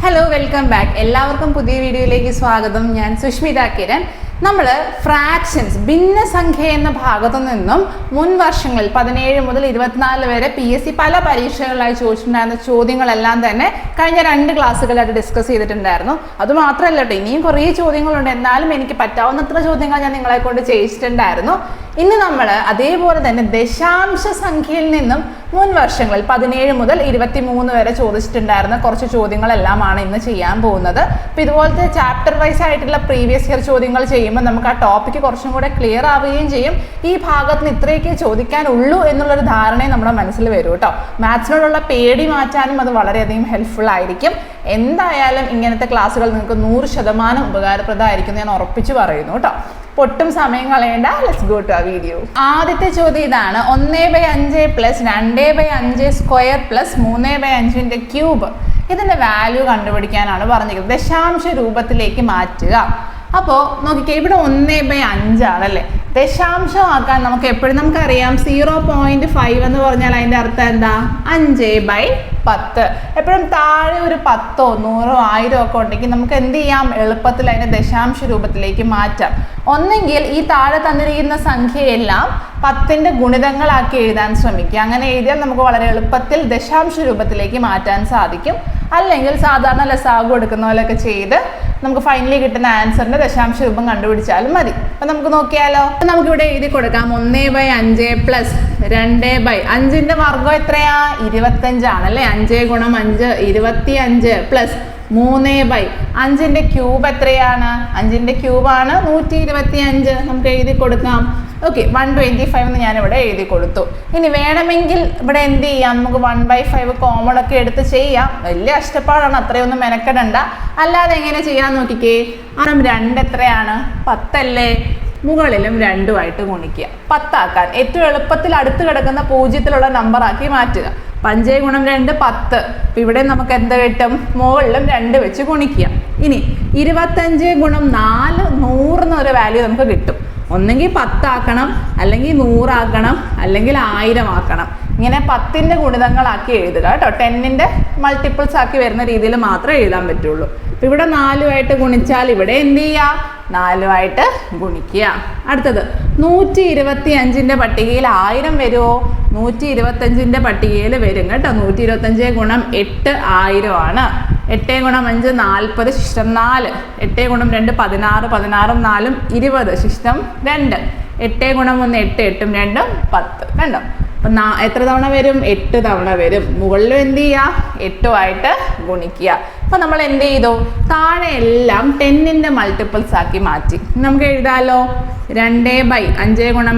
Hello, welcome back. എല്ലാവർക്കും പുതിയ വീഡിയോയിലേക്ക് സ്വാഗതം. ഞാൻ സുഷ്മിത കിരൺ. നമ്മൾ ഫ്രാക്ഷൻസ് ഭിന്നസംഖ്യ എന്ന ഭാഗത്തു നിന്നും മുൻ വർഷങ്ങളിൽ 17 മുതൽ 24 വരെ PSC പല പരീക്ഷകളിലായി ചോദിച്ചിട്ടുണ്ടായിരുന്ന ചോദ്യങ്ങളെല്ലാം തന്നെ കഴിഞ്ഞ 2 ക്ലാസ്സുകളായിട്ട് ഡിസ്കസ് ചെയ്തിട്ടുണ്ടായിരുന്നു. അതുമാത്രമല്ല കേട്ടോ, ഇനിയും കുറേ ചോദ്യങ്ങളുണ്ട്. എന്നാലും എനിക്ക് പറ്റാവുന്നത്ര ചോദ്യങ്ങൾ ഞാൻ നിങ്ങളെ കൊണ്ട് ചെയ്യിച്ചിട്ടുണ്ടായിരുന്നു. ഇന്ന് നമ്മൾ അതേപോലെ തന്നെ ദശാംശ സംഖ്യയിൽ നിന്നും മുൻ വർഷങ്ങളിൽ 17 മുതൽ 23 വരെ ചോദിച്ചിട്ടുണ്ടായിരുന്ന കുറച്ച് ചോദ്യങ്ങളെല്ലാമാണ് ഇന്ന് ചെയ്യാൻ പോകുന്നത്. അപ്പോൾ ഇതുപോലത്തെ ചാപ്റ്റർ വൈസ് ആയിട്ടുള്ള പ്രീവിയസ് ഇയർ ചോദ്യങ്ങൾ ചെയ്യുമ്പോൾ നമുക്ക് ആ ടോപ്പിക്ക് കുറച്ചും കൂടെ ക്ലിയർ ആവുകയും ചെയ്യും. ഈ ഭാഗത്ത് നിന്ന് ഇത്രയൊക്കെ ചോദിക്കാനുള്ളൂ എന്നുള്ളൊരു ധാരണയും നമ്മുടെ മനസ്സിൽ വരും കേട്ടോ. മാത്സിനോടുള്ള പേടി മാറ്റാനും അത് വളരെയധികം ഹെൽപ്ഫുൾ ആയിരിക്കും. എന്തായാലും ഇങ്ങനത്തെ ക്ലാസ്സുകൾ നിങ്ങൾക്ക് 100% ഉപകാരപ്രദമായിരിക്കും ഞാൻ ഉറപ്പിച്ച് പറയുന്നു കേട്ടോ. ഒട്ടും സമയം കളയേണ്ട. ലെറ്റ്സ് ഗോ ടു ആ വീഡിയോ. ആദ്യത്തെ ചോദ്യം ഇതാണ്: 1/5 പ്ലസ് 2/5 സ്ക്വയർ പ്ലസ് 3/5 ക്യൂബ്. ഇതിന്റെ വാല്യൂ കണ്ടുപിടിക്കാനാണ് പറഞ്ഞിരിക്കുന്നത്. ദശാംശ രൂപത്തിലേക്ക് മാറ്റുക. അപ്പോൾ നോക്കിക്കേ, ഇവിടെ 1/5 ആണല്ലേ. ദശാംശമാക്കാൻ നമുക്ക് എപ്പോഴും നമുക്കറിയാം 0.5 എന്ന് പറഞ്ഞാൽ അതിൻ്റെ അർത്ഥം എന്താ? 5/10. എപ്പോഴും താഴെ ഒരു 10, 100, 1000 ഒക്കെ ഉണ്ടെങ്കിൽ നമുക്ക് എന്ത് ചെയ്യാം? എളുപ്പത്തിൽ അതിനെ ദശാംശ രൂപത്തിലേക്ക് മാറ്റാം. ഒന്നെങ്കിൽ ഈ താഴെ തന്നിരിക്കുന്ന സംഖ്യയെല്ലാം 10ന്റെ ഗുണിതങ്ങളാക്കി എഴുതാൻ ശ്രമിക്കുക. അങ്ങനെ എഴുതിയാൽ നമുക്ക് വളരെ എളുപ്പത്തിൽ ദശാംശ രൂപത്തിലേക്ക് മാറ്റാൻ സാധിക്കും. അല്ലെങ്കിൽ സാധാരണ ലസാഗു എടുക്കുന്ന പോലെയൊക്കെ ചെയ്ത് നമുക്ക് ഫൈനലി കിട്ടുന്ന ആൻസറിന്റെ ദശാംശ രൂപം കണ്ടുപിടിച്ചാലും മതി. അപ്പൊ നമുക്ക് നോക്കിയാലോ. നമുക്കിവിടെ എഴുതി കൊടുക്കാം 1/5 പ്ലസ് 2/5ന്റെ വർഗം എത്രയാ? 25 ആണല്ലേ. 5 × 5 25 പ്ലസ് 3/5ന്റെ ക്യൂബ് എത്രയാണ്? 5ന്റെ ക്യൂബാണ് 125. നമുക്ക് എഴുതി കൊടുക്കാം. ഓക്കെ, 125 എന്ന് ഞാനിവിടെ എഴുതി കൊടുത്തു. ഇനി വേണമെങ്കിൽ ഇവിടെ എന്ത് ചെയ്യാം? നമുക്ക് 1/5 കോമൺ ഒക്കെ എടുത്ത് ചെയ്യാം. വലിയ കഷ്ടപ്പാടാണ്, അത്രയൊന്നും മെനക്കെടണ്ട. അല്ലാതെ എങ്ങനെ ചെയ്യാൻ നോക്കിക്കേ. 2 എത്രയാണ്? 10 അല്ലേ. മുകളിലും 2ആയിട്ട് ഗുണിക്കുക. 10 ആക്കാൻ ഏറ്റവും എളുപ്പത്തിൽ അടുത്ത് കിടക്കുന്ന 0ത്തിലുള്ള നമ്പർ ആക്കി മാറ്റുക. 5 × 2 10. അപ്പം ഇവിടെ നമുക്ക് എന്ത് കിട്ടും? മുകളിലും 2 വെച്ച് ഗുണിക്കുക. ഇനി 25 × 4 100 എന്നൊരു വാല്യൂ നമുക്ക് കിട്ടും. ഒന്നെങ്കിൽ 10 ആക്കണം, അല്ലെങ്കിൽ 100 ആക്കണം, അല്ലെങ്കിൽ 1000 ആക്കണം. ഇങ്ങനെ 10ന്റെ ഗുണിതങ്ങളാക്കി എഴുതുക കേട്ടോ. 10ന്റെ മൾട്ടിപ്പിൾസ് ആക്കി വരുന്ന രീതിയിൽ മാത്രമേ എഴുതാൻ പറ്റുള്ളൂ. അപ്പം ഇവിടെ 4ആയിട്ട് ഗുണിച്ചാൽ ഇവിടെ എന്ത് ചെയ്യുക? 4ആയിട്ട് ഗുണിക്കുക. അടുത്തത് 125ന്റെ പട്ടികയിൽ 1000 വരുമോ? 125ന്റെ പട്ടികയിൽ വരും കേട്ടോ. 125 × 8 1000 ആണ്. 8 × 5 40 ശിഷ്ടം 4. 8 × 2 16, 16ഉം 4ഉം 20 ശിഷ്ടം 2. 8 × 1 8, 8ഉം 2ഉം 10. കണ്ടോ? അപ്പം എത്ര തവണ വരും? 8 തവണ വരും. മുകളിലും എന്ത് ചെയ്യുക? 8ആയിട്ട് ഗുണിക്കുക. അപ്പം നമ്മൾ എന്ത് ചെയ്തു? താഴെ എല്ലാം 10ന്റെ മൾട്ടിപ്പിൾസ് ആക്കി മാറ്റി. നമുക്ക് എഴുതാമല്ലോ. 2/5 ×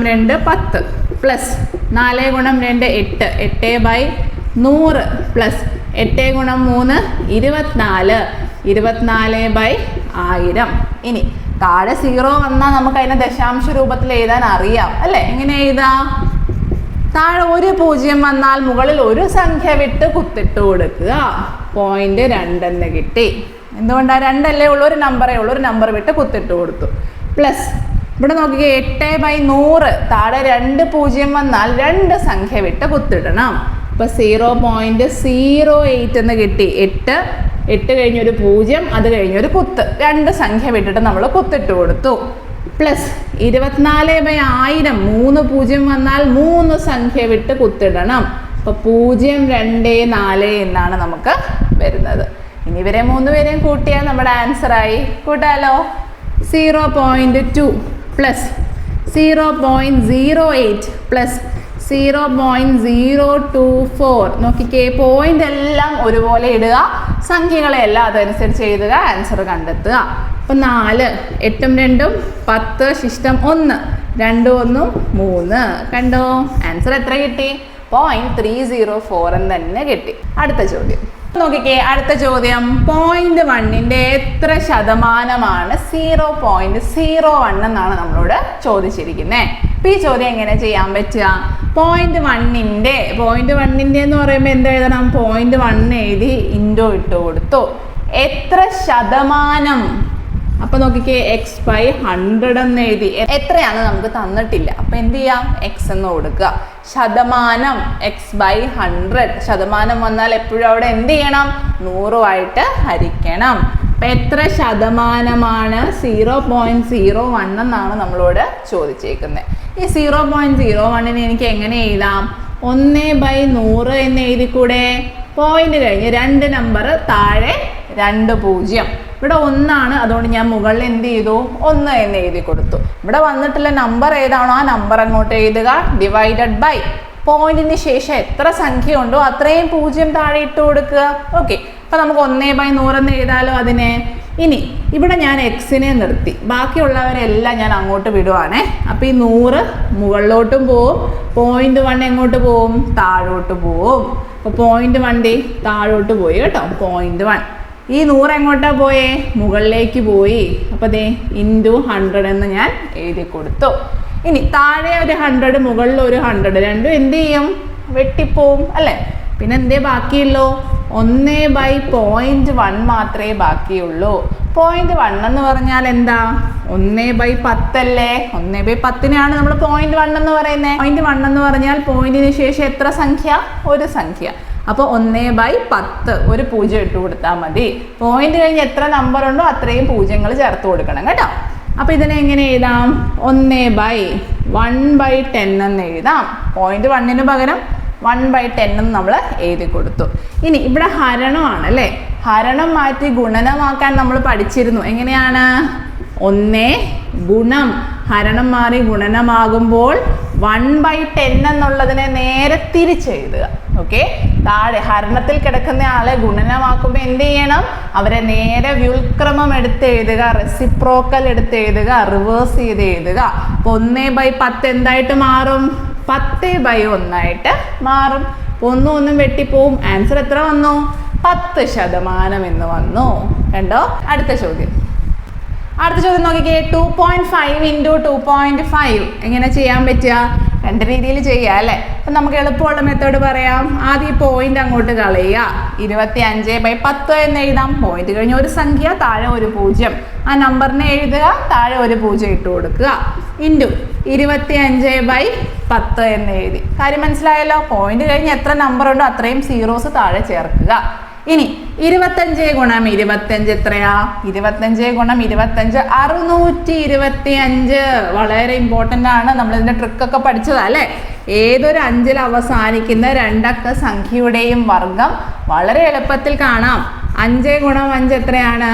2 10 പ്ലസ് 4 × 2 8, 8/100 പ്ലസ് 8 × 3 24, 24/1000. ഇനി താഴെ 0 വന്നാൽ നമുക്ക് അതിനെ ദശാംശ രൂപത്തിൽ എഴുതാൻ അറിയാം അല്ലേ? എങ്ങനെ എഴുതാം? താഴെ ഒരു 0 വന്നാൽ മുകളിൽ ഒരു സംഖ്യ വിട്ട് കുത്തിട്ട് കൊടുക്കുക. 0.2 എന്ന് കിട്ടി. എന്തുകൊണ്ടാണ്? 2 അല്ലേ ഉള്ളൂ, ഒരു നമ്പറേ ഉള്ളൂ, ഒരു നമ്പർ വിട്ട് കുത്തിട്ട് കൊടുത്തു. പ്ലസ് ഇവിടെ നോക്കിക്കേ 8/100. താഴെ 2 0 വന്നാൽ 2 സംഖ്യ വിട്ട് കുത്തിടണം. അപ്പോൾ 0.08 എന്ന് കിട്ടി. 8 കഴിഞ്ഞൊരു 0, അത് കഴിഞ്ഞൊരു കുത്ത്. 2 സംഖ്യ വിട്ടിട്ട് നമ്മൾ കുത്തിട്ട് കൊടുത്തു. പ്ലസ് 24/1000. 3 0 വന്നാൽ 3 സംഖ്യ വിട്ട് കുത്തിടണം. അപ്പോൾ 0, 2, 4 എന്നാണ് നമുക്ക് വരുന്നത്. ഇനി ഇവരെ 3 പേരെയും കൂട്ടിയാൽ നമ്മുടെ ആൻസറായി. കൂട്ടാലോ. 0.2 പ്ലസ് 0.08 പ്ലസ് 0.024. നോക്കിക്കേ, പോയിന്റ് എല്ലാം ഒരുപോലെ ഇടുക, സംഖ്യകളെല്ലാം അതനുസരിച്ച് എഴുതുക, ആൻസർ കണ്ടെത്തുക. അപ്പം 4, 8ഉം 2ഉം 10 ശിഷ്ടം 1, 2 1 3. കണ്ടോ? ആൻസർ എത്ര കിട്ടി? 0.304 എന്ന് തന്നെ കിട്ടി. അടുത്ത ചോദ്യം നോക്കിക്കേ. അടുത്ത ചോദ്യം 0.1ന്റെ എത്ര ശതമാനമാണ് 0.01 എന്നാണ് നമ്മളോട് ചോദിച്ചിരിക്കുന്നത്. അപ്പോൾ ഈ ചോദ്യം എങ്ങനെ ചെയ്യാൻ പറ്റുക? 0.1ന്റെ എന്ന് പറയുമ്പോൾ എന്ത് എഴുതണം? 0.1 എഴുതി ഇൻറ്റു ഇട്ട് കൊടുത്തു. എത്ര ശതമാനം അപ്പൊ നോക്കിക്കേ x/100 എന്ന് എഴുതി. എത്രയാണെന്ന് നമുക്ക് തന്നിട്ടില്ല. അപ്പൊ എന്ത് ചെയ്യാം? x എന്ന് കൊടുക്കുക. ശതമാനം x/100. ശതമാനം വന്നാൽ എപ്പോഴും അവിടെ എന്ത് ചെയ്യണം? 100 ഹരിക്കണം. അപ്പൊ എത്ര ശതമാനമാണ്? 0.01 എന്നാണ് നമ്മളോട് ചോദിച്ചേക്കുന്നത്. ഈ 0.01 എനിക്ക് എങ്ങനെ എഴുതാം? 1/100 എന്ന് എഴുതിക്കൂടെ? പോയിന്റ് കഴിഞ്ഞ് 2 നമ്പർ താഴെ 2 0. ഇവിടെ 1 ആണ്, അതുകൊണ്ട് ഞാൻ മുകളിൽ എന്ത് ചെയ്തു? 1 എന്ന് എഴുതി കൊടുത്തു. ഇവിടെ വന്നിട്ടുള്ള നമ്പർ ഏതാണോ ആ നമ്പർ അങ്ങോട്ട് എഴുതുക. ഡിവൈഡഡ് ബൈ പോയിന്റിന് ശേഷം എത്ര സംഖ്യ ഉണ്ടോ അത്രയും 0 താഴെ ഇട്ട് കൊടുക്കുക. ഓക്കെ, അപ്പൊ നമുക്ക് 1/100 എന്ന് എഴുതാലോ അതിനെ. ഇനി ഇവിടെ ഞാൻ എക്സിനെ നിർത്തി, ബാക്കിയുള്ളവരെല്ലാം ഞാൻ അങ്ങോട്ട് വിടുവാണേ. അപ്പൊ ഈ 100 മുകളിലോട്ടും പോവും, 0.1 എങ്ങോട്ട് പോവും? താഴോട്ട് പോവും. അപ്പൊ 0.1 താഴോട്ട് പോയി കേട്ടോ. 0.1 ഈ 100 എങ്ങോട്ടാ പോയേ? മുകളിലേക്ക് പോയി. അപ്പൊ ദേ ഇൻറ്റു 100 എന്ന് ഞാൻ എഴുതി കൊടുത്തു. ഇനി താഴെ ഒരു 100, മുകളിൽ ഒരു 100, രണ്ടും എന്ത് ചെയ്യും? വെട്ടിപ്പോവും അല്ലേ? പിന്നെ എന്തേ ബാക്കിയുള്ളൂ? 1/0.1 മാത്രമേ ബാക്കിയുള്ളൂ. 0.1 എന്ന് പറഞ്ഞാൽ എന്താ? 1/10 അല്ലേ? 1/10നെയാണ് നമ്മൾ 0.1 എന്ന് പറയുന്നത്. 0.1 എന്ന് പറഞ്ഞാൽ പോയിന്റിന് ശേഷം എത്ര സംഖ്യ? ഒരു സംഖ്യ. അപ്പോൾ 1/10 ഒരു 0 ഇട്ട് കൊടുത്താൽ മതി. പോയിന്റ് കഴിഞ്ഞ് എത്ര നമ്പർ ഉണ്ടോ അത്രയും 0 ചേർത്ത് കൊടുക്കണം കേട്ടോ. അപ്പൊ ഇതിനെ എങ്ങനെ എഴുതാം? 1/1/10 എന്ന് എഴുതാം. 0.1 പകരം 1/10 എന്ന് നമ്മൾ എഴുതി കൊടുത്തു. ഇനി ഇവിടെ ഹരണമാണ് അല്ലേ? ഹരണം മാറ്റി ഗുണനമാക്കാൻ നമ്മൾ പഠിച്ചിരുന്നു. എങ്ങനെയാണ്? 1 ഗുണം ഹരണം മാറി ഗുണനമാകുമ്പോൾ 1/10 എന്നുള്ളതിനെ നേരെ തിരിച്ചെഴുതുക. ഓക്കെ, താഴെ ഹരണത്തിൽ കിടക്കുന്ന ആളെ ഗുണനമാക്കുമ്പോൾ എന്ത് ചെയ്യണം? അവരെ നേരെ വ്യുൽക്രമം എടുത്ത് എഴുതുക, റെസിപ്രോക്കൽ എടുത്ത് എഴുതുക, റിവേഴ്സ് ചെയ്ത് എഴുതുക. അപ്പൊ 1/10 എന്തായിട്ട് മാറും? 10/1 ആയിട്ട് മാറും. 1 വെട്ടിപ്പോവും. ആൻസർ എത്ര വന്നു? 10% എന്ന് വന്നു. കണ്ടോ? അടുത്ത ചോദ്യം നോക്കിക്കേ. 2.5 × 2.5 എങ്ങനെ ചെയ്യാൻ പറ്റുക? 2 രീതിയിൽ ചെയ്യാം അല്ലേ? അപ്പം നമുക്ക് എളുപ്പമുള്ള മെത്തേഡ് പറയാം. ആദ്യം പോയിന്റ് അങ്ങോട്ട് കളയുക. 25/10 എന്ന് എഴുതാം. പോയിന്റ് കഴിഞ്ഞ് ഒരു സംഖ്യ, താഴെ ഒരു 0. ആ നമ്പറിനെ എഴുതുക, താഴെ ഒരു 0 ഇട്ട് കൊടുക്കുക. ഇൻറ്റു 25/10 എന്ന് എഴുതി. കാര്യം മനസ്സിലായല്ലോ? പോയിന്റ് കഴിഞ്ഞ് എത്ര നമ്പർ ഉണ്ടോ അത്രയും സീറോസ് താഴെ ചേർക്കുക. ഇനി 25 × 25 എത്രയാ? 25 × 25 625. വളരെ ഇമ്പോർട്ടൻ്റ് ആണ്. നമ്മളിതിൻ്റെ ട്രിക്കൊക്കെ പഠിച്ചതാ അല്ലേ? ഏതൊരു 5-ൽ അവസാനിക്കുന്ന 2 അക്ക സംഖ്യയുടെയും വർഗം വളരെ എളുപ്പത്തിൽ കാണാം. 5 × 5 എത്രയാണ്?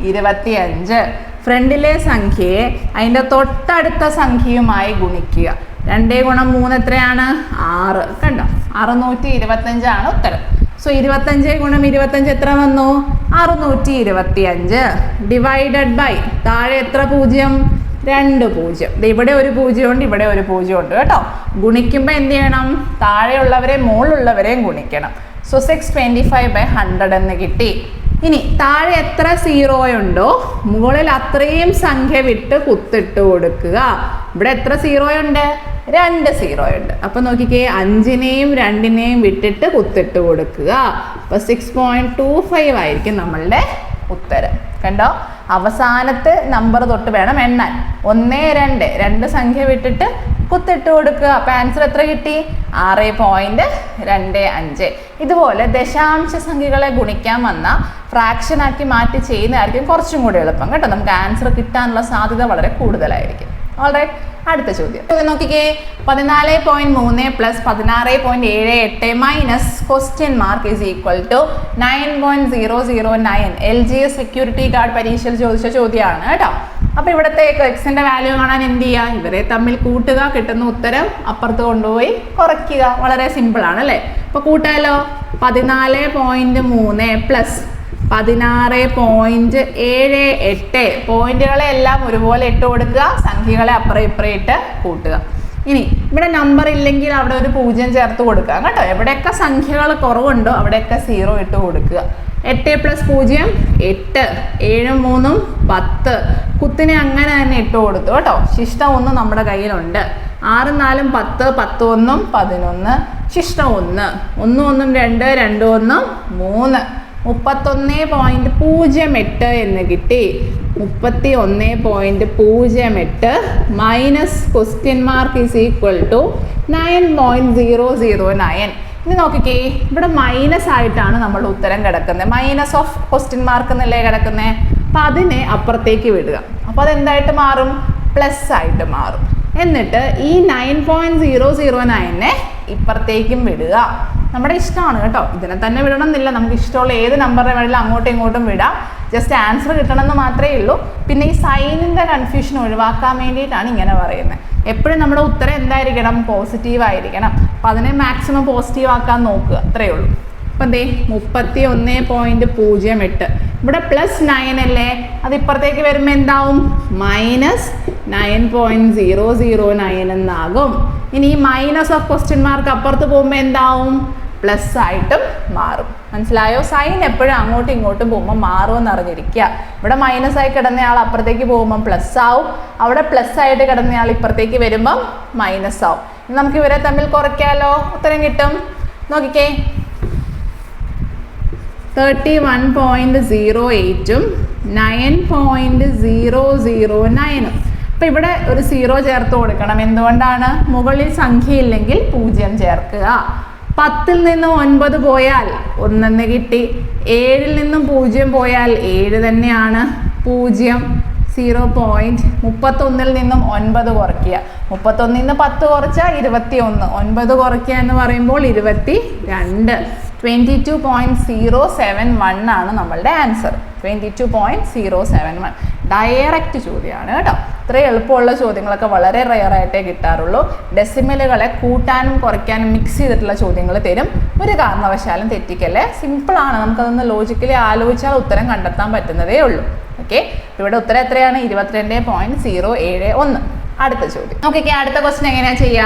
25. ഫ്രണ്ടിലെ സംഖ്യയെ അതിൻ്റെ തൊട്ടടുത്ത സംഖ്യയുമായി ഗുണിക്കുക. 2 × 3 എത്രയാണ്? 6. കണ്ടോ? 625 ആണ് ഉത്തരം. സോ 25 × 25 എത്ര വന്നു? 625. ഡിവൈഡഡ് ബൈ താഴെ എത്ര 0? 2 0. ഇവിടെ ഒരു 0 ഉണ്ട്, ഇവിടെ ഒരു 0 ഉണ്ട് കേട്ടോ. ഗുണിക്കുമ്പോൾ എന്ത് ചെയ്യണം? താഴെയുള്ളവരെ മുകളിലുള്ളവരെയും ഗുണിക്കണം. സോ 625/100 എന്ന് കിട്ടി. ഇനി താഴെ എത്ര 0 ഉണ്ടോ മുകളിൽ അത്രയും സംഖ്യ വിട്ട് കുത്തിട്ട് കൊടുക്കുക. ഇവിടെ എത്ര 0 ഉണ്ട്? 2 0 ഉണ്ട്. അപ്പൊ നോക്കിക്കേ, 5നെയും 2നെയും വിട്ടിട്ട് കുത്തിട്ട് കൊടുക്കുക. അപ്പൊ 6.25 ആയിരിക്കും നമ്മളുടെ ഉത്തരം. കണ്ടോ? അവസാനത്തെ നമ്പർ തൊട്ട് വേണം എണ്ണാൻ. 1 2 സംഖ്യ വിട്ടിട്ട് കുത്തിട്ട് കൊടുക്കുക. അപ്പൊ ആൻസർ എത്ര കിട്ടി? 6.25. ഇതുപോലെ ദശാംശ സംഖ്യകളെ ഗുണിക്കാൻ വന്ന ഫ്രാക്ഷൻ ആക്കി മാറ്റി ചെയ്യുന്നതായിരിക്കും കുറച്ചും കൂടി എളുപ്പം കേട്ടോ. നമുക്ക് ആൻസർ കിട്ടാനുള്ള സാധ്യത വളരെ കൂടുതലായിരിക്കും. ഓൾറൈറ്റ്, അടുത്ത ചോദ്യം നോക്കിക്കേ. 14.3 + 16.78 മൈനസ് (?) 9.009 LGS സെക്യൂരിറ്റി ഗാർഡ് പരീക്ഷയിൽ ചോദിച്ച ചോദ്യമാണ് കേട്ടോ. അപ്പൊ ഇവിടുത്തെ എക്സിന്റെ വാല്യൂ കാണാൻ എന്ത് ചെയ്യുക? ഇവരെ തമ്മിൽ കൂട്ടുക, കിട്ടുന്ന ഉത്തരം അപ്പുറത്ത് കൊണ്ടുപോയി കുറയ്ക്കുക. വളരെ സിമ്പിൾ ആണ് അല്ലേ? അപ്പൊ കൂട്ടാലോ. 14.3 + 16.78. പോയിന്റുകളെ എല്ലാം ഒരുപോലെ ഇട്ട് കൊടുക്കുക, സംഖ്യകളെ അപ്പുറം ഇപ്പുറം ഇട്ട് കൂട്ടുക. ഇനി ഇവിടെ നമ്പർ ഇല്ലെങ്കിൽ അവിടെ ഒരു 0 ചേർത്ത് കൊടുക്കുക കേട്ടോ. എവിടെയൊക്കെ സംഖ്യകൾ കുറവുണ്ടോ അവിടെയൊക്കെ 0 ഇട്ട് കൊടുക്കുക. 8 + 0 8, 7 3 10. കുത്തിനെ അങ്ങനെ തന്നെ ഇട്ട് കൊടുത്തു കേട്ടോ. ശിഷ്ടം 1 നമ്മുടെ കയ്യിലുണ്ട്. 6 4 10, 10 1 11, ശിഷ്ടം 1, 1 1 2, 2 1 3. 31.08 എന്ന് കിട്ടി. 31.08 minus question mark is equal to 9.009. ഇനി നോക്കിക്കേ, ഇവിടെ മൈനസ് ആയിട്ടാണ് നമ്മൾ ഉത്തരം കിടക്കുന്നത്. മൈനസ് ഓഫ് ക്വസ്റ്റ്യൻ മാർക്ക് എന്നല്ലേ കിടക്കുന്നത്. അപ്പം അതിനെ അപ്പുറത്തേക്ക് വിടുക. അപ്പോൾ അതെന്തായിട്ട് മാറും? പ്ലസ് ആയിട്ട് മാറും. എന്നിട്ട് ഈ 9.009നെ ഇപ്പുറത്തേക്കും വിടുക. നമ്മുടെ ഇഷ്ടമാണ് കേട്ടോ, ഇതിനെ തന്നെ വിടണം എന്നില്ല. നമുക്ക് ഇഷ്ടമുള്ള ഏത് നമ്പറിനെ വേണമെങ്കിലും അങ്ങോട്ടും ഇങ്ങോട്ടും വിടാം. ജസ്റ്റ് ആൻസർ കിട്ടണമെന്ന് മാത്രമേ ഉള്ളൂ. പിന്നെ ഈ സൈനിൻ്റെ കൺഫ്യൂഷൻ ഒഴിവാക്കാൻ വേണ്ടിയിട്ടാണ് ഇങ്ങനെ പറയുന്നത്. എപ്പോഴും നമ്മുടെ ഉത്തരം എന്തായിരിക്കണം? പോസിറ്റീവ് ആയിരിക്കണം. അപ്പം അതിനെ മാക്സിമം പോസിറ്റീവ് ആക്കാൻ നോക്കുക, അത്രയേ ഉള്ളൂ. അപ്പം ദേ 31.08 ഇവിടെ +9 അല്ലേ, അത് ഇപ്പുറത്തേക്ക് വരുമ്പോൾ എന്താവും? -9.009 എന്നാകും. ഇനി ഈ മൈനസ് ഓഫ് ക്വസ്റ്റ്യൻ മാർക്ക് അപ്പുറത്ത് പോകുമ്പോൾ എന്താവും? പ്ലസ് ആയിട്ടും മാറും. മനസ്സിലായോ? സൈൻ എപ്പോഴും അങ്ങോട്ടും ഇങ്ങോട്ടും പോകുമ്പോൾ മാറുമെന്ന് അറിഞ്ഞിരിക്കുക. ഇവിടെ മൈനസ് ആയി കിടന്നയാൾ അപ്പുറത്തേക്ക് പോകുമ്പം പ്ലസ് ആവും, അവിടെ പ്ലസ് ആയിട്ട് കിടന്നയാൾ ഇപ്പുറത്തേക്ക് വരുമ്പം മൈനസ് ആവും. നമുക്ക് ഇവരെ തമ്മിൽ കുറയ്ക്കാലോ, ഉത്തരം കിട്ടും. നോക്കിക്കേ, 31.08 9.009. അപ്പം ഇവിടെ ഒരു 0 ചേർത്ത് കൊടുക്കണം. എന്തുകൊണ്ടാണ്? മുകളിൽ സംഖ്യയില്ലെങ്കിൽ 0 ചേർക്കുക. 10ൽ നിന്നും 9 പോയാൽ 1 കിട്ടി. 7ൽ നിന്നും 0 പോയാൽ 7 തന്നെയാണ്. 0 0.31ൽ നിന്നും 9 കുറയ്ക്കുക. 31ൽ നിന്ന് 10 കുറച്ചാൽ 21. 9 കുറയ്ക്കുക എന്ന് പറയുമ്പോൾ 22. 22.071 ആണ് നമ്മളുടെ ആൻസർ. 22.071 ഡയറക്റ്റ് ചോദ്യമാണ് കേട്ടോ. ഇത്രയും എളുപ്പമുള്ള ചോദ്യങ്ങളൊക്കെ വളരെ റെയറായിട്ടേ കിട്ടാറുള്ളൂ. ഡെസിമലുകളെ കൂട്ടാനും കുറയ്ക്കാനും മിക്സ് ചെയ്തിട്ടുള്ള ചോദ്യങ്ങൾ തരും. ഒരു കാരണവശാലും തെറ്റിക്കല്ലേ. സിമ്പിളാണ്, നമുക്കതൊന്ന് ലോജിക്കലി ആലോചിച്ചാൽ ഉത്തരം കണ്ടെത്താൻ പറ്റുന്നതേ ഉള്ളൂ. ഓക്കെ, ഇവിടെ ഉത്തരം എത്രയാണ്? 22.071. അടുത്ത ചോദ്യം നോക്കിക്കേ. അടുത്ത ക്വസ്റ്റ്യൻ എങ്ങനെയാ ചെയ്യുക?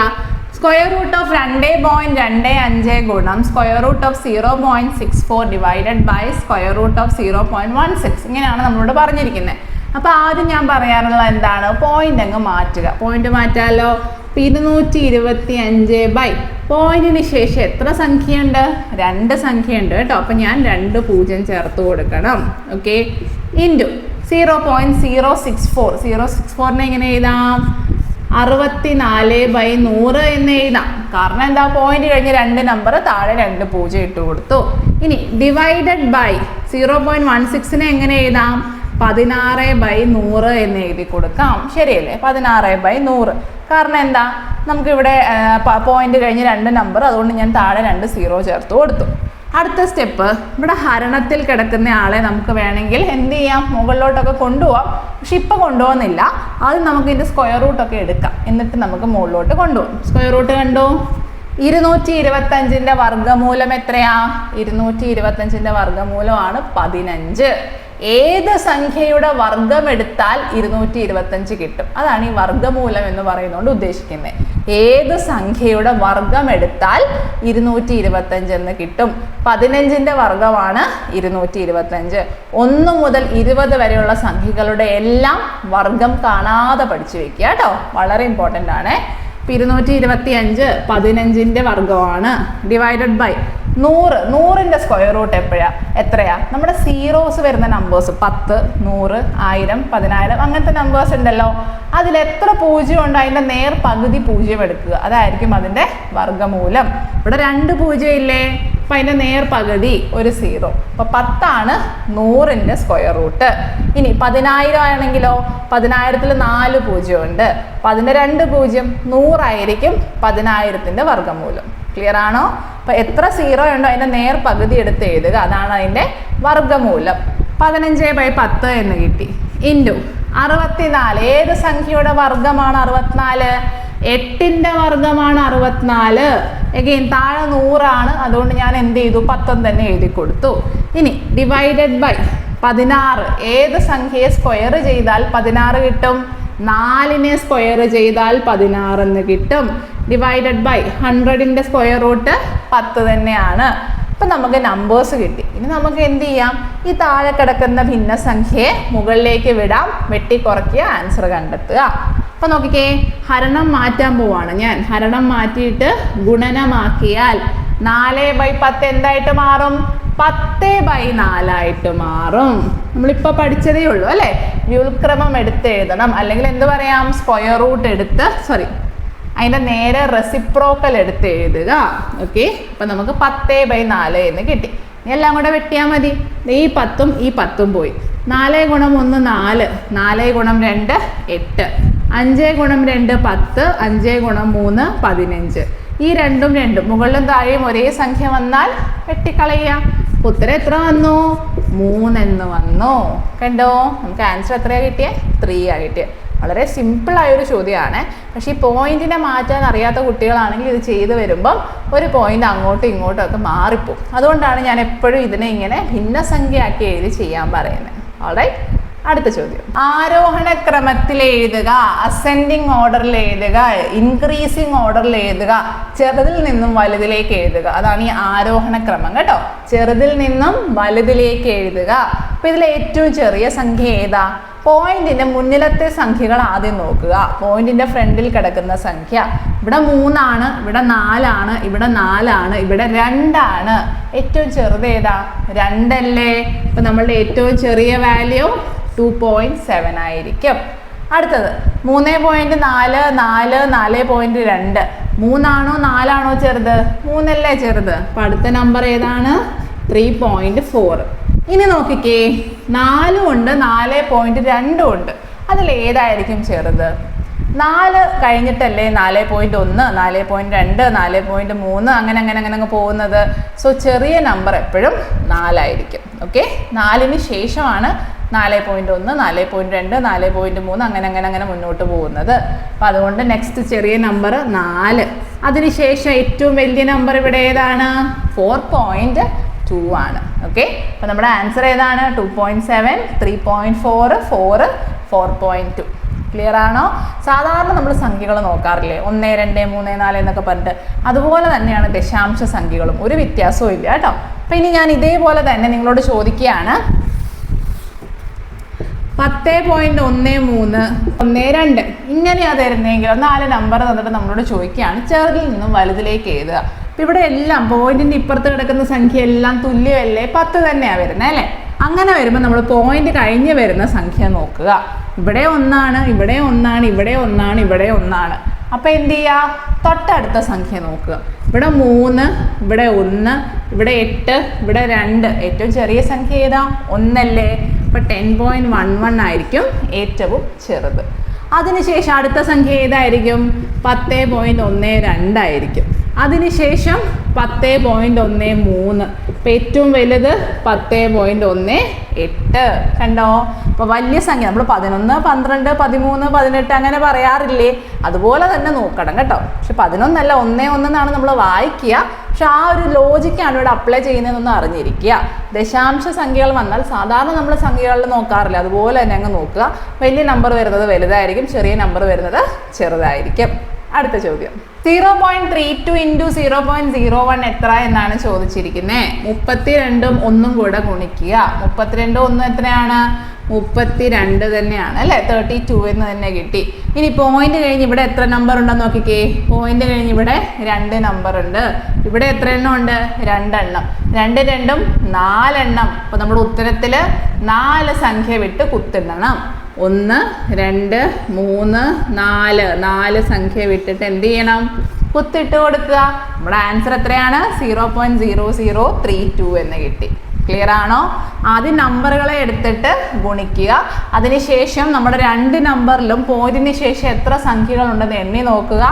സ്ക്വയർ റൂട്ട് ഓഫ് 2.25 ഗുണം square root of 0.64 divided by square root of 0.16. ഇങ്ങനെയാണ് നമ്മളോട് പറഞ്ഞിരിക്കുന്നത്. അപ്പോൾ ആദ്യം ഞാൻ പറയാനുള്ളത് എന്താണ്? പോയിന്റ് അങ്ങ് മാറ്റുക. പോയിന്റ് മാറ്റാലോ. 225 ബൈ പോയിന്റിന് ശേഷം എത്ര സംഖ്യയുണ്ട്? 2 സംഖ്യയുണ്ട് കേട്ടോ. അപ്പം ഞാൻ 2 0 ചേർത്ത് കൊടുക്കണം. Okay, into 0.064. 0.64നെ എങ്ങനെ എഴുതാം? 64/100 എന്ന് എഴുതാം. കാരണം എന്താ? പോയിന്റ് കഴിഞ്ഞ് 2 നമ്പർ താഴെ 2 0 ഇട്ട് കൊടുത്തു. ഇനി ഡിവൈഡഡ് ബൈ 0.16നെ എങ്ങനെ എഴുതാം? 16/100 എന്ന് എഴുതി കൊടുക്കാം. ശരിയല്ലേ? 16/100. കാരണം എന്താ? നമുക്കിവിടെ പോയിന്റ് കഴിഞ്ഞ് 2 നമ്പർ, അതുകൊണ്ട് ഞാൻ താഴെ 2 0 ചേർത്ത് കൊടുത്തു. അടുത്ത സ്റ്റെപ്പ്, ഇവിടെ ഹരണത്തിൽ കിടക്കുന്ന ആളെ നമുക്ക് വേണമെങ്കിൽ എന്ത് ചെയ്യാം? മുകളിലോട്ടൊക്കെ കൊണ്ടുപോകാം. പക്ഷെ ഇപ്പം കൊണ്ടുപോകുന്നില്ല. അത് നമുക്ക് ഇതിൻ്റെ സ്ക്വയർ റൂട്ടൊക്കെ എടുക്കാം. എന്നിട്ട് നമുക്ക് മുകളിലോട്ട് കൊണ്ടുപോകും. സ്ക്വയർ റൂട്ട് കണ്ടു. 225ൻ്റെ വർഗ്ഗമൂലം എത്രയാ? 225ൻ്റെ വർഗ്ഗമൂലമാണ് 15. ഏത് സംഖ്യയുടെ വർഗം എടുത്താൽ 225 കിട്ടും? അതാണ് ഈ വർഗ്ഗമൂലം എന്ന് പറയുന്നതുകൊണ്ട് ഉദ്ദേശിക്കുന്നത്. ഏത് സംഖ്യയുടെ വർഗം എടുത്താൽ 225 എന്ന് കിട്ടും? 15ൻ്റെ വർഗമാണ് 225. 1 മുതൽ 20 വരെയുള്ള സംഖ്യകളുടെ എല്ലാം വർഗം കാണാതെ പഠിച്ചു വെക്കുക കേട്ടോ. വളരെ ഇമ്പോർട്ടൻ്റ് ആണ്. 225 15ൻ്റെ വർഗമാണ്. Divided by 100. 100ൻ്റെ സ്ക്വയർ റൂട്ട് എത്രയാ? നമ്മുടെ സീറോസ് വരുന്ന നമ്പേഴ്സ് 10, 100, 1000, 10000 അങ്ങനത്തെ നമ്പേഴ്സ് ഉണ്ടല്ലോ. അതിൽ എത്ര 0 ഉണ്ട് അതിൻ്റെ നേർ പകുതി 0 എടുക്കുക. അതായിരിക്കും അതിൻ്റെ വർഗ്ഗമൂലം. ഇവിടെ 2 0 ഇല്ലേ? അപ്പം അതിൻ്റെ നേർ പകുതി ഒരു 0. അപ്പോൾ 10 100ൻ്റെ സ്ക്വയർ റൂട്ട്. ഇനി 10000 ആണെങ്കിലോ? 10000ൽ 4 0 ഉണ്ട്. അപ്പം അതിൻ്റെ 2 0 100 ആയിരിക്കും 10000ൻ്റെ വർഗ്ഗമൂലം. ക്ലിയർ ആണോ? അപ്പോൾ എത്ര 0 ഉണ്ടോ അതിൻ്റെ നേർ പകുതി എടുത്ത് എഴുതുക. അതാണ് അതിൻ്റെ വർഗ്ഗമൂലം. 15/10 എന്ന് കിട്ടി. ഇൻറ്റു 64. ഏത് സംഖ്യയുടെ വർഗ്ഗമാണ് 64? 8ൻ്റെ വർഗ്ഗമാണ് 64. എഗെയിൻ താഴെ 100 ആണ്, അതുകൊണ്ട് ഞാൻ എന്ത് ചെയ്തു? 10 തന്നെ എഴുതി കൊടുത്തു. ഇനി ഡിവൈഡഡ് ബൈ 16. ഏത് സംഖ്യയെ സ്ക്വയർ ചെയ്താൽ 16 കിട്ടും? 4നെ സ്ക്വയർ ചെയ്താൽ 16 എന്ന് കിട്ടും. ഡിവൈഡഡ് ബൈ 100ൻ്റെ സ്ക്വയർ റൂട്ട് 10 തന്നെയാണ്. അപ്പം നമുക്ക് നമ്പേഴ്സ് കിട്ടി. ഇനി നമുക്ക് എന്ത് ചെയ്യാം? ഈ താഴെ കിടക്കുന്ന ഭിന്നസംഖ്യയെ മുകളിലേക്ക് വിടാം, വെട്ടി കുറയ്ക്കുക, ആൻസർ കണ്ടെത്തുക. അപ്പം നോക്കിക്കേ, ഹരണം മാറ്റാൻ പോവാണ് ഞാൻ. ഹരണം മാറ്റിയിട്ട് ഗുണനമാക്കിയാൽ 4/10 എന്തായിട്ട് മാറും? 10/4 മാറും. നമ്മളിപ്പോൾ പഠിച്ചതേ ഉള്ളൂ അല്ലേ. വ്യുൽക്രമം എടുത്ത് എഴുതണം, അല്ലെങ്കിൽ എന്ത് പറയാം, സ്ക്വയർ റൂട്ട് എടുത്ത് അതിൻ്റെ നേരെ റെസിപ്രോക്കൽ എടുത്ത് എഴുതുക. ഓക്കെ, അപ്പം നമുക്ക് 10/4 എന്ന് കിട്ടി. ഇനി എല്ലാം കൂടെ വെട്ടിയാൽ മതി. ഈ 10ഉം ഈ 10ഉം പോയി. 4 × 1 4, 4 × 2 8, 5 × 2 10, 5 × 3 15. ഈ രണ്ടും മുകളിലും താഴെയും ഒരേ സംഖ്യ വന്നാൽ വെട്ടിക്കളയാം. ഉത്തരം എത്ര വന്നു? 3 എന്ന് വന്നു. കണ്ടോ, നമുക്ക് ആൻസർ എത്രയാണ് കിട്ടിയേ? 3 ആണ് കിട്ടിയത്. വളരെ സിമ്പിളായൊരു ചോദ്യമാണ്. പക്ഷേ ഈ പോയിന്റിനെ മാറ്റാൻ അറിയാത്ത കുട്ടികളാണെങ്കിൽ ഇത് ചെയ്ത് വരുമ്പം ഒരു പോയിന്റ് അങ്ങോട്ടും ഇങ്ങോട്ടും ഒക്കെ മാറിപ്പോവും. അതുകൊണ്ടാണ് ഞാൻ എപ്പോഴും ഇതിനെ ഇങ്ങനെ ഭിന്നസംഖ്യയാക്കി എഴുതി ചെയ്യാൻ പറയുന്നത്. ഓൾറൈറ്റ്, അടുത്ത ചോദ്യം. ആരോഹണ ക്രമത്തിൽ എഴുതുക, അസെൻഡിങ് ഓർഡറിൽ എഴുതുക, ഇൻക്രീസിങ് ഓർഡറിൽ എഴുതുക, ചെറുതിൽ നിന്നും വലുതിലേക്ക് എഴുതുക. അതാണ് ഈ ആരോഹണ ക്രമം കേട്ടോ. ചെറുതിൽ നിന്നും വലുതിലേക്ക് എഴുതുക. അപ്പം ഇതിൽ ഏറ്റവും ചെറിയ സംഖ്യ ഏതാ? പോയിന്റിന്റെ മുന്നിലത്തെ സംഖ്യകൾ ആദ്യം നോക്കുക. പോയിന്റിന്റെ ഫ്രണ്ടിൽ കിടക്കുന്ന സംഖ്യ ഇവിടെ 3 ആണ്, ഇവിടെ 4 ആണ്, ഇവിടെ 4 ആണ്, ഇവിടെ 2 ആണ്. ഏറ്റവും ചെറുത് ഏതാ? 2 അല്ലേ? അപ്പം നമ്മളുടെ ഏറ്റവും ചെറിയ വാല്യൂ 2.7 ആയിരിക്കും. അടുത്തത് 3.4 4 4.2. 3 ആണോ 4 ആണോ ചെറുത്? 3 അല്ലേ ചെറുത്. അപ്പം അടുത്ത നമ്പർ ഏതാണ്? 3.4. ഇനി നോക്കിക്കേ, 4 ഉണ്ട്, 4.2 ഉണ്ട്. അതിൽ ഏതായിരിക്കും ചെറുത്? 4 കഴിഞ്ഞിട്ടല്ലേ 4.1 4.2 4.3 അങ്ങനെ അങ്ങനെ അങ്ങനെ അങ്ങ് പോകുന്നത്. സോ ചെറിയ നമ്പർ എപ്പോഴും 4 ആയിരിക്കും. ഓക്കെ, 4ന് ശേഷമാണ് 4.1 4.2 4.3 അങ്ങനെ അങ്ങനെ അങ്ങനെ മുന്നോട്ട് പോകുന്നത്. അപ്പം അതുകൊണ്ട് നെക്സ്റ്റ് ചെറിയ നമ്പർ 4. അതിനുശേഷം ഏറ്റവും വലിയ നമ്പർ ഇവിടെ ഏതാണ്? 4.2 ആണ്. ഓക്കെ, അപ്പം നമ്മുടെ ആൻസർ ഏതാണ്? 2.7 3.4 4 4.2. ക്ലിയർ ആണോ? സാധാരണ നമ്മൾ സംഖ്യകൾ നോക്കാറില്ലേ, 1 2 3 4 എന്നൊക്കെ പറഞ്ഞിട്ട്, അതുപോലെ തന്നെയാണ് ദശാംശ സംഖ്യകളും, ഒരു വ്യത്യാസവും ഇല്ല കേട്ടോ. അപ്പം ഇനി ഞാൻ ഇതേപോലെ തന്നെ നിങ്ങളോട് ചോദിക്കുകയാണ്. 10.13 12 ഇങ്ങനെയാ തരുന്നതെങ്കിൽ 4 നമ്പർ തന്നിട്ട് നമ്മളോട് ചോദിക്കുകയാണ് ചെറുതിൽ നിന്നും വലുതിലേക്ക് എഴുതുക. അപ്പം ഇവിടെ എല്ലാം പോയിന്റിൻ്റെ ഇപ്പുറത്ത് കിടക്കുന്ന സംഖ്യ എല്ലാം തുല്യമല്ലേ, 10 തന്നെയാണ് വരുന്നത് അല്ലേ. അങ്ങനെ വരുമ്പോൾ നമ്മൾ പോയിന്റ് കഴിഞ്ഞ് വരുന്ന സംഖ്യ നോക്കുക. ഇവിടെ 1 ആണ്, ഇവിടെ 1 ആണ്, ഇവിടെ 1 ആണ്, ഇവിടെ 1 ആണ്. അപ്പം എന്ത് ചെയ്യുക? തൊട്ടടുത്ത സംഖ്യ നോക്കുക. ഇവിടെ 3, ഇവിടെ 1, ഇവിടെ 8, ഇവിടെ 2. ഏറ്റവും ചെറിയ സംഖ്യ ഏതാ? 1 അല്ലേ. അപ്പം 10.11 ആയിരിക്കും ഏറ്റവും ചെറുത്. അതിനുശേഷം അടുത്ത സംഖ്യ ഏതായിരിക്കും? 10.12 ആയിരിക്കും. അതിനുശേഷം 10.13. അപ്പം ഏറ്റവും വലുത് 10.18. കണ്ടോ? അപ്പോൾ വലിയ സംഖ്യ നമ്മൾ 11 12 13 18 അങ്ങനെ പറയാറില്ലേ, അതുപോലെ തന്നെ നോക്കണം കേട്ടോ. പക്ഷെ 11 അല്ല 1 1 എന്നാണ് നമ്മൾ വായിക്കുക. പക്ഷെ ആ ഒരു ലോജിക്കാണ് ഇവിടെ അപ്ലൈ ചെയ്യുന്നതെന്നൊന്ന് അറിഞ്ഞിരിക്കുക. ദശാംശ സംഖ്യകൾ വന്നാൽ സാധാരണ നമ്മൾ സംഖ്യകളിൽ നോക്കാറില്ല, അതുപോലെ തന്നെ അങ്ങ് നോക്കുക. വലിയ നമ്പർ വരുന്നത് വലുതായിരിക്കും, ചെറിയ നമ്പർ വരുന്നത് ചെറുതായിരിക്കും. അടുത്ത ചോദ്യം. 0.32 × 0.01 എത്ര എന്നാണ് ചോദിച്ചിരിക്കുന്നത്. 32ഉം 1ഉം കൂടെ ഗുണിക്കുക. 32 1 എത്രയാണ്? 32 തന്നെയാണ് അല്ലേ. 32 എന്ന് തന്നെ കിട്ടി. ഇനി പോയിന്റ് കഴിഞ്ഞ് ഇവിടെ എത്ര നമ്പർ ഉണ്ടെന്ന് നോക്കിക്കേ. പോയിന്റ് കഴിഞ്ഞ് ഇവിടെ 2 നമ്പർ ഉണ്ട്. ഇവിടെ എത്ര എണ്ണം ഉണ്ട്? 2 എണ്ണം. 2 2ഉം 4 എണ്ണം. അപ്പോൾ നമ്മുടെ ഉത്തരത്തിൽ 4 സംഖ്യ വിട്ട് കുത്തിടണം. 1 2 3 4 4 സംഖ്യ വിട്ടിട്ട് എന്ത് ചെയ്യണം? കുത്തിട്ട് കൊടുക്കുക. നമ്മുടെ ആൻസർ എത്രയാണ്? 0.0032 എന്ന് കിട്ടി. ക്ലിയർ ആണോ? ആദ്യം നമ്പറുകളെ എടുത്തിട്ട് ഗുണിക്കുക. അതിനുശേഷം നമ്മുടെ 2 നമ്പറിലും പോയിന്റിന് ശേഷം എത്ര സംഖ്യകളുണ്ടെന്ന് എണ്ണി നോക്കുക.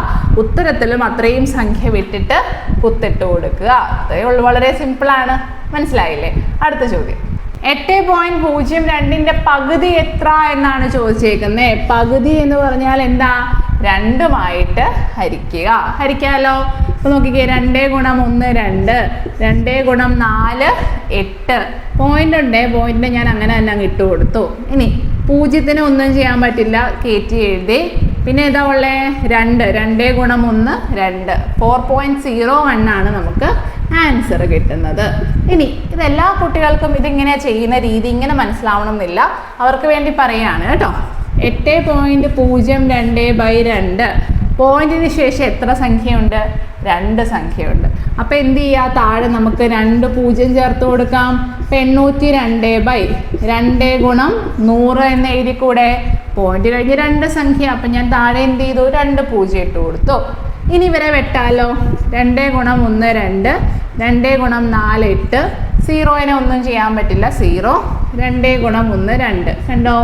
ഉത്തരത്തിലും അത്രയും സംഖ്യ വിട്ടിട്ട് കുത്തിട്ട് കൊടുക്കുക. അത്രയേ ഉള്ളൂ, വളരെ സിമ്പിളാണ്. മനസ്സിലായില്ലേ? അടുത്ത ചോദ്യം. 8.02ന്റെ പകുതി എത്ര എന്നാണ് ചോദിച്ചേക്കുന്നത്. പകുതി എന്ന് പറഞ്ഞാൽ എന്താ? 2 ഹരിക്കുക. ഹരിക്കാലോ. അപ്പോൾ നോക്കിക്കേ, 2 × 1 2, 2 × 4 8. പോയിന്റ് ഉണ്ട്, പോയിന്റ് ഞാൻ അങ്ങനെ തന്നെ അങ്ങ് ഇട്ട് കൊടുത്തു. ഇനി 0ന് ഒന്നും ചെയ്യാൻ പറ്റില്ല, കയറ്റി എഴുതി. പിന്നെ ഏതാ ഉള്ളത്? 2 2 × 1 2. 4.01 ആണ് നമുക്ക് ആൻസർ കിട്ടുന്നത്. ഇനി ഇതെല്ലാ കുട്ടികൾക്കും ഇതിങ്ങനെ ചെയ്യുന്ന രീതി ഇങ്ങനെ മനസ്സിലാവണം എന്നില്ല, അവർക്ക് വേണ്ടി പറയുകയാണ് കേട്ടോ. 8.02/2. പോയിന്റിന് ശേഷം എത്ര സംഖ്യയുണ്ട്? 2 സംഖ്യയുണ്ട്. അപ്പോൾ എന്ത് ചെയ്യുക, താഴെ നമുക്ക് 2 0 ചേർത്ത് കൊടുക്കാം. 802/2 ഗുണം 100 എന്ന് എഴുതിക്കൂടെ? പോയിന്റ് കഴിഞ്ഞ് 2 സംഖ്യ, അപ്പം ഞാൻ താഴെ എന്ത് ചെയ്തു, 2 0 ഇട്ട് കൊടുത്തു. ഇനി ഇവരെ വെട്ടാലോ. 2 ഗുണം 1 2, 2 ഗുണം 4 8, 0നെ ഒന്നും ചെയ്യാൻ പറ്റില്ല, 0. 2 ഗുണം 1 2, കണ്ടോ?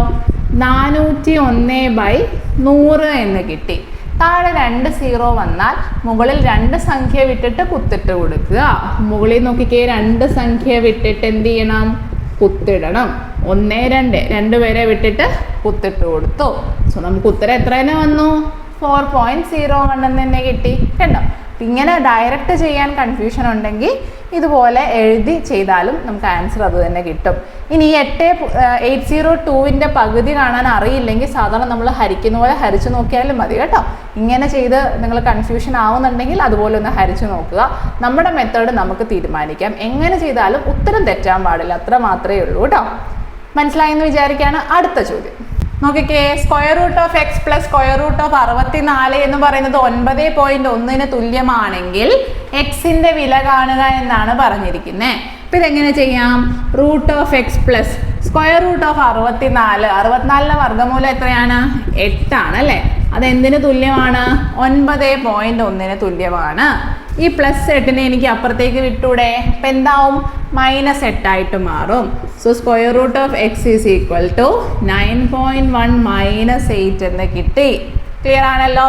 401/100 എന്ന് കിട്ടി. താഴെ 2 0 വന്നാൽ മുകളിൽ 2 സംഖ്യ വിട്ടിട്ട് കുത്തിട്ട് കൊടുക്കുക. മുകളിൽ നോക്കിക്കേ, 2 സംഖ്യ വിട്ടിട്ട് എന്ത് ചെയ്യണം, കുത്തിടണം. 1 2, 2 പേരെ വിട്ടിട്ട് കുത്തിട്ട് കൊടുത്തു. സോ നമുക്ക് ഉത്തരം എത്ര തന്നെ വന്നു? 4.01 എന്ന് തന്നെ കിട്ടി. കണ്ടോ? ഇങ്ങനെ ഡയറക്റ്റ് ചെയ്യാൻ കൺഫ്യൂഷൻ ഉണ്ടെങ്കിൽ ഇതുപോലെ എഴുതി ചെയ്താലും നമുക്ക് ആൻസർ അത് തന്നെ കിട്ടും. ഇനി 802ൻ്റെ പകുതി കാണാൻ അറിയില്ലെങ്കിൽ സാധാരണ നമ്മൾ ഹരിക്കുന്ന പോലെ ഹരിച്ചു നോക്കിയാലും മതി കേട്ടോ. ഇങ്ങനെ ചെയ്ത് നിങ്ങൾ കൺഫ്യൂഷൻ ആവുന്നുണ്ടെങ്കിൽ അതുപോലെ ഒന്ന് ഹരിച്ചു നോക്കുക. നമ്മുടെ മെത്തേഡ് നമുക്ക് തീരുമാനിക്കാം. എങ്ങനെ ചെയ്താലും ഉത്തരം തെറ്റാൻ പാടില്ല, അത്ര മാത്രമേ ഉള്ളൂ കേട്ടോ. മനസ്സിലായെന്ന് വിചാരിക്കുകയാണ്. അടുത്ത ചോദ്യം നോക്കിക്കേ. Square root of X plus square root of 64 എന്ന് പറയുന്നത് 9.1 തുല്യമാണെങ്കിൽ എക്സിന്റെ വില കാണുക എന്നാണ് പറഞ്ഞിരിക്കുന്നത്. അപ്പം ഇതെങ്ങനെ ചെയ്യാം? Root of X plus square root of 64, 64ന്റെ വർഗ്ഗമൂലം എത്രയാണ്? 8 ആണ് അല്ലേ? അതെന്തിന് തുല്യമാണ്? 9.1 തുല്യമാണ്. ഈ +8നെ എനിക്ക് അപ്പുറത്തേക്ക് വിട്ടൂടെ? അപ്പം എന്താവും? -8 ആയിട്ട് മാറും. So square root of X is equal to 9.1 - 8 എന്ന് കിട്ടി. ക്ലിയർ ആണല്ലോ?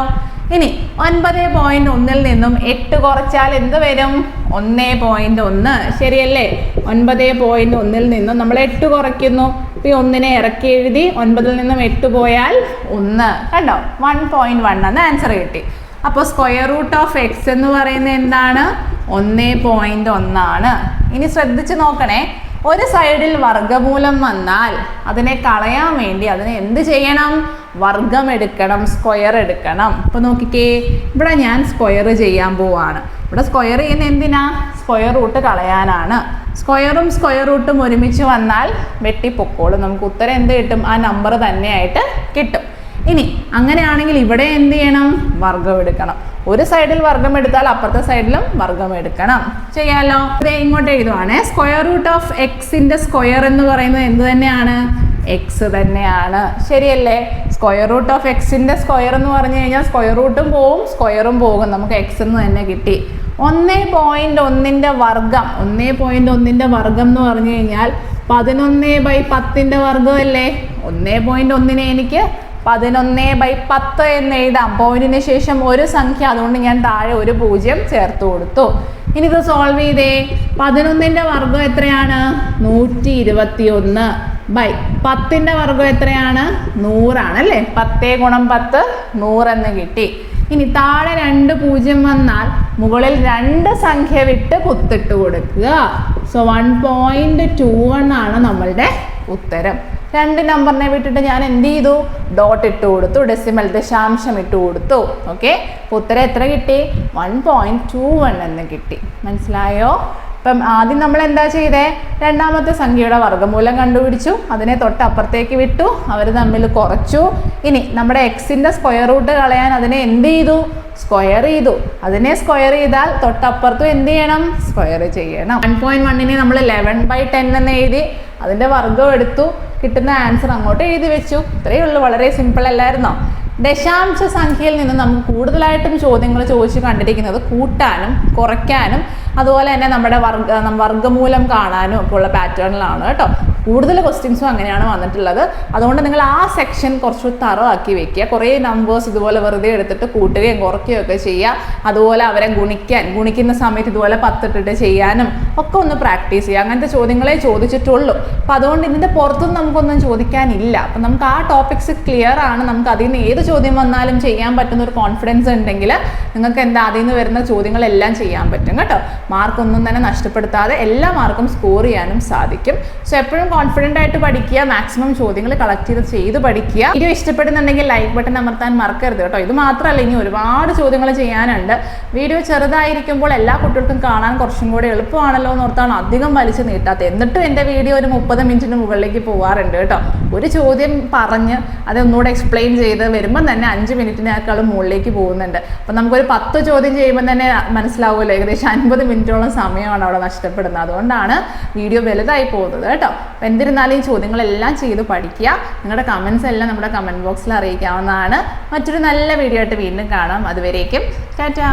ഇനി 9.1 നിന്നും 8 കുറച്ചാൽ എന്ത് വരും? 1.1. ശരിയല്ലേ? 9.1 നിന്നും നമ്മൾ 8 കുറയ്ക്കുന്നു. അപ്പോൾ ഈ 1നെ ഇറക്കി എഴുതി. 9ൽ നിന്നും 8 പോയാൽ 1. കണ്ടോ? 1.1 എന്ന് ആൻസർ കിട്ടി. അപ്പോൾ സ്ക്വയർ റൂട്ട് ഓഫ് എക്സ് എന്ന് പറയുന്നത് എന്താണ്? 1.1 ആണ്. ഇനി ശ്രദ്ധിച്ച് നോക്കണേ. ഒരു സൈഡിൽ വർഗ്ഗമൂലം വന്നാൽ അതിനെ കളയാൻ വേണ്ടി അതിനെ എന്ത് ചെയ്യണം? വർഗ്ഗം എടുക്കണം, സ്ക്വയർ എടുക്കണം. അപ്പോൾ നോക്കിക്കേ, ഇവിടെ ഞാൻ സ്ക്വയർ ചെയ്യാൻ പോവാണ്. ഇവിടെ സ്ക്വയർ ചെയ്യുന്ന എന്തിനാ? സ്ക്വയർ റൂട്ട് കളയാനാണ്. സ്ക്വയറും സ്ക്വയർ റൂട്ടും ഒരുമിച്ച് വന്നാൽ വെട്ടിപ്പൊക്കോളും. നമുക്ക് ഉത്തരം എന്ത് കിട്ടും? ആ നമ്പർ തന്നെയായിട്ട് കിട്ടും. ഇനി അങ്ങനെയാണെങ്കിൽ ഇവിടെ എന്ത് ചെയ്യണം? വർഗ്ഗം എടുക്കണം. ഒരു സൈഡിൽ വർഗ്ഗം എടുത്താൽ അപ്പുറത്തെ സൈഡിലും വർഗ്ഗം എടുക്കണം. ചെയ്യാലോ? ഇത് ഇങ്ങോട്ട് എഴുതുവാണേ. സ്ക്വയർ റൂട്ട് ഓഫ് എക്സിന്റെ സ്ക്വയർ എന്ന് പറയുന്നത് എന്ത് തന്നെയാണ്? എക്സ് തന്നെയാണ്. ശരിയല്ലേ? സ്ക്വയർ റൂട്ട് ഓഫ് എക്സിന്റെ സ്ക്വയർ എന്ന് പറഞ്ഞു കഴിഞ്ഞാൽ സ്ക്വയർ റൂട്ടും പോവും സ്ക്വയറും പോകും. നമുക്ക് എക്സ് എന്ന് തന്നെ കിട്ടി. 1.1ന്റെ വർഗ്ഗം, 1.1ന്റെ വർഗ്ഗം എന്ന് പറഞ്ഞു കഴിഞ്ഞാൽ 11/10ന്റെ വർഗ്ഗം അല്ലേ? 1.1നെ എനിക്ക് 11/10 എന്ന് എഴുതാം. പോയിന്റിന് ശേഷം ഒരു സംഖ്യ, അതുകൊണ്ട് ഞാൻ താഴെ ഒരു 0 ചേർത്ത് കൊടുത്തു. ഇനി ഇത് സോൾവ് ചെയ്തേ. 11ന്റെ വർഗ്ഗം എത്രയാണ്? 121/10ന്റെ വർഗ്ഗം എത്രയാണ്? 100 ആണ് അല്ലേ? 10 × 10 100 എന്ന് കിട്ടി. ഇനി താഴെ 2 0 വന്നാൽ മുകളിൽ 2 സംഖ്യ വിട്ട് കുത്തിട്ട് കൊടുക്കുക. സോ 1.21 ആണ് നമ്മളുടെ ഉത്തരം. 2 നമ്പറിനെ വിട്ടിട്ട് ഞാൻ എന്ത് ചെയ്തു? ഡോട്ട് ഇട്ട് കൊടുത്തു, ഡെസിമൽ ദശാംശം ഇട്ട് കൊടുത്തു. ഓക്കെ, ഉത്തരം എത്ര കിട്ടി? 1.21 എന്ന് കിട്ടി. മനസ്സിലായോ? അപ്പം ആദ്യം നമ്മൾ എന്താ ചെയ്തേ? രണ്ടാമത്തെ സംഖ്യയുടെ വർഗ്ഗമൂലം കണ്ടുപിടിച്ചു, അതിനെ തൊട്ടപ്പുറത്തേക്ക് വിട്ടു, അവർ തമ്മിൽ കുറച്ചു. ഇനി നമ്മുടെ എക്സിന്റെ സ്ക്വയർ റൂട്ട് കളയാൻ അതിനെ എന്ത് ചെയ്തു? സ്ക്വയർ ചെയ്തു. അതിനെ സ്ക്വയർ ചെയ്താൽ തൊട്ടപ്പുറത്തും എന്ത് ചെയ്യണം? സ്ക്വയർ ചെയ്യണം. 1.1നെ നമ്മൾ 11/10 എന്ന് എഴുതി, അതിന്റെ വർഗ്ഗം എടുത്തു, കിട്ടുന്ന ആൻസർ അങ്ങോട്ട് എഴുതി വെച്ചു. ഇത്രയേ ഉള്ളൂ. വളരെ സിമ്പിൾ അല്ലായിരുന്നോ? ദശാംശ സംഖ്യയിൽ നിന്ന് നമുക്ക് കൂടുതലായിട്ടും ചോദ്യങ്ങൾ ചോദിച്ച് കണ്ടിരിക്കുന്നത് കൂട്ടാനും കുറയ്ക്കാനും അതുപോലെ തന്നെ നമ്മുടെ വർഗ്ഗമൂലം കാണാനും ഒക്കെ ഉള്ള പാറ്റേണിലാണ് കേട്ടോ. കൂടുതൽ ക്വസ്റ്റ്യൻസും അങ്ങനെയാണ് വന്നിട്ടുള്ളത്. അതുകൊണ്ട് നിങ്ങൾ ആ സെക്ഷൻ കുറച്ച് തറവാക്കി വെക്കുക. കുറേ നമ്പേഴ്സ് ഇതുപോലെ വെറുതെ എടുത്തിട്ട് കൂട്ടുകയും കുറയ്ക്കുകയും ഒക്കെ ചെയ്യുക. അതുപോലെ അവരെ ഗുണിക്കുന്ന സമയത്ത് ഇതുപോലെ 10 ഇട്ടിട്ട് ചെയ്യാനും ഒക്കെ ഒന്ന് പ്രാക്ടീസ് ചെയ്യുക. അങ്ങനത്തെ ചോദ്യങ്ങളെ ചോദിച്ചിട്ടുള്ളൂ. അപ്പം അതുകൊണ്ട് ഇതിൻ്റെ പുറത്തൊന്നും നമുക്കൊന്നും ചോദിക്കാനില്ല. അപ്പം നമുക്ക് ആ ടോപ്പിക്സ് ക്ലിയർ ആണ്. നമുക്ക് അതിൽ നിന്ന് ഏത് ചോദ്യം വന്നാലും ചെയ്യാൻ പറ്റുന്ന ഒരു കോൺഫിഡൻസ് ഉണ്ടെങ്കിൽ നിങ്ങൾക്ക് എന്താ അതിൽ നിന്ന് വരുന്ന ചോദ്യങ്ങളെല്ലാം ചെയ്യാൻ പറ്റും കേട്ടോ. മാർക്കൊന്നും തന്നെ നഷ്ടപ്പെടുത്താതെ എല്ലാ മാർക്കും സ്കോർ ചെയ്യാനും സാധിക്കും. സോ എപ്പോഴും കോൺഫിഡൻ്റ് ആയിട്ട് പഠിക്കുക, മാക്സിമം ചോദ്യങ്ങൾ കളക്ട് ചെയ്ത് പഠിക്കുക. വീഡിയോ ഇഷ്ടപ്പെടുന്നുണ്ടെങ്കിൽ ലൈക്ക് ബട്ടൺ അമർത്താൻ മറക്കരുത് കേട്ടോ. ഇത് മാത്രമല്ല, ഇനി ഒരുപാട് ചോദ്യങ്ങൾ ചെയ്യാനുണ്ട്. വീഡിയോ ചെറുതായിരിക്കുമ്പോൾ എല്ലാ കുട്ടികൾക്കും കാണാൻ കുറച്ചും കൂടി എളുപ്പമാണല്ലോ എന്നോർത്താണ് അധികം വലിച്ചു നീട്ടാത്തത്. എന്നിട്ടും എൻ്റെ വീഡിയോ ഒരു 30 മിനിറ്റിന് മുകളിലേക്ക് പോകാറുണ്ട് കേട്ടോ. ഒരു ചോദ്യം പറഞ്ഞ് അത് ഒന്നുകൂടെ എക്സ്പ്ലെയിൻ ചെയ്ത് വരുമ്പം തന്നെ 5 മിനിറ്റിനേക്കാളും മുകളിലേക്ക് പോകുന്നുണ്ട്. അപ്പം നമുക്കൊരു 10 ചോദ്യം ചെയ്യുമ്പോൾ തന്നെ മനസ്സിലാവുമല്ലോ, ഏകദേശം 50 മിനിറ്റോളം സമയമാണ് അവിടെ നഷ്ടപ്പെടുന്നത്. അതുകൊണ്ടാണ് വീഡിയോ വലുതായി പോകുന്നത് കേട്ടോ. അപ്പം എന്നിരുന്നാലും ഈ ചോദ്യങ്ങളെല്ലാം ചെയ്ത് പഠിക്കുക. നിങ്ങളുടെ കമൻസ് എല്ലാം നമ്മുടെ കമൻറ്റ് ബോക്സിൽ അറിയിക്കാവുന്നതാണ്. മറ്റൊരു നല്ല വീഡിയോ ആയിട്ട് വീണ്ടും കാണാം. അതുവരേക്കും ടാറ്റാ.